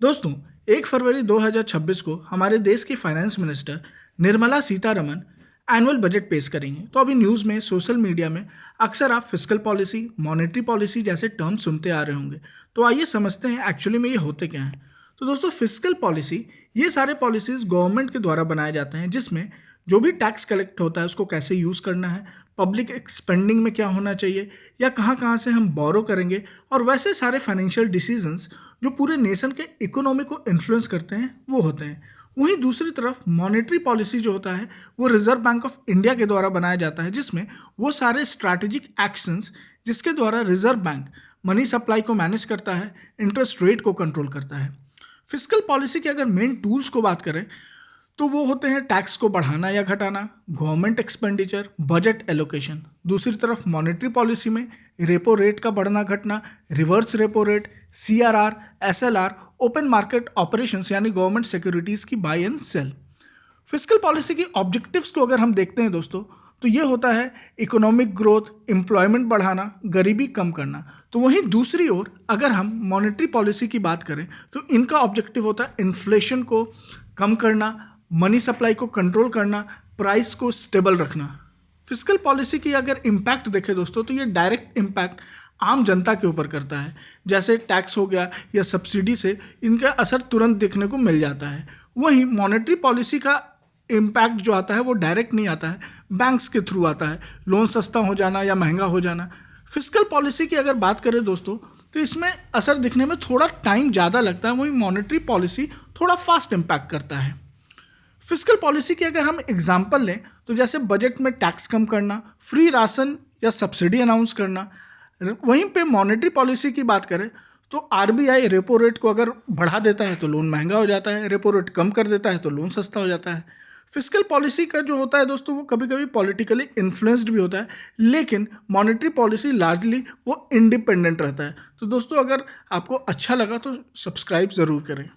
दोस्तों, 1 फरवरी 2026 को हमारे देश की finance minister Nirmala Sitharaman annual budget पेश करेंगे। तो अभी न्यूज़ में, सोशल मीडिया में अक्सर आप फिस्कल पॉलिसी, मॉनेटरी पॉलिसी जैसे टर्म सुनते आ रहे होंगे। तो आइए समझते हैं एक्चुअली में ये होते क्या हैं। तो दोस्तों, फिस्कल पॉलिसी ये सारे पॉलिसीज़ गवर्नमेंट के द्वारा बनाए जाते हैं, जिसमें जो भी टैक्स कलेक्ट होता है उसको कैसे यूज़ करना है, पब्लिक एक्सपेंडिंग में क्या होना चाहिए, या कहाँ कहाँ से हम बोरो करेंगे, और वैसे सारे फाइनेंशियल डिसीजंस जो पूरे नेशन के इकोनॉमी को इन्फ्लुएंस करते हैं वो होते हैं। वहीं दूसरी तरफ मॉनेटरी पॉलिसी जो होता है वो रिजर्व बैंक ऑफ इंडिया के द्वारा बनाया जाता है, जिसमें वो सारे स्ट्रैटेजिक एक्शंस जिसके द्वारा रिजर्व बैंक मनी सप्लाई को मैनेज करता है, इंटरेस्ट रेट को कंट्रोल करता है। फिस्कल पॉलिसी के अगर मेन टूल्स को बात करें तो वो होते हैं टैक्स को बढ़ाना या घटाना, गवर्नमेंट एक्सपेंडिचर, बजट एलोकेशन। दूसरी तरफ मॉनेटरी पॉलिसी में रेपो रेट का बढ़ना घटना, reverse repo rate, CRR, SLR, open market operations यानी गवर्नमेंट सिक्योरिटीज़ की buy and sell. Fiscal policy की ऑब्जेक्टिव्स को अगर हम देखते हैं दोस्तों, तो ये होता है इकोनॉमिक ग्रोथ, एम्प्लॉयमेंट बढ़ाना, गरीबी कम करना। तो वहीं दूसरी ओर अगर हम मॉनेटरी पॉलिसी की बात करें तो इनका ऑब्जेक्टिव होता है इन्फ्लेशन को कम करना, मनी सप्लाई को कंट्रोल करना, प्राइस को स्टेबल रखना। फिस्कल पॉलिसी की अगर इम्पैक्ट देखें दोस्तों, तो ये डायरेक्ट इम्पैक्ट आम जनता के ऊपर करता है। जैसे टैक्स हो गया या सब्सिडी से इनका असर तुरंत देखने को मिल जाता है। वहीं मॉनेटरी पॉलिसी का इम्पैक्ट जो आता है वो डायरेक्ट नहीं आता है, बैंक्स के थ्रू आता है, लोन सस्ता हो जाना या महंगा हो जाना। फिस्कल पॉलिसी की अगर बात करें दोस्तों, तो इसमें असर दिखने में थोड़ा टाइम ज़्यादा लगता है, वहीं मॉनेटरी पॉलिसी थोड़ा फास्ट इम्पैक्ट करता है। फिस्कल पॉलिसी की अगर हम एग्जांपल लें तो जैसे बजट में टैक्स कम करना, फ्री राशन या सब्सिडी अनाउंस करना। वहीं पे मॉनेटरी पॉलिसी की बात करें तो आरबीआई रेपो रेट को अगर बढ़ा देता है तो लोन महंगा हो जाता है, रेपो रेट कम कर देता है तो लोन सस्ता हो जाता है। फिस्कल पॉलिसी का जो होता है दोस्तों, वो कभी कभी पॉलिटिकली इन्फ्लुएंस्ड भी होता है, लेकिन मॉनेटरी पॉलिसी लार्जली वो इंडिपेंडेंट रहता है। तो दोस्तों, अगर आपको अच्छा लगा तो सब्सक्राइब ज़रूर करें।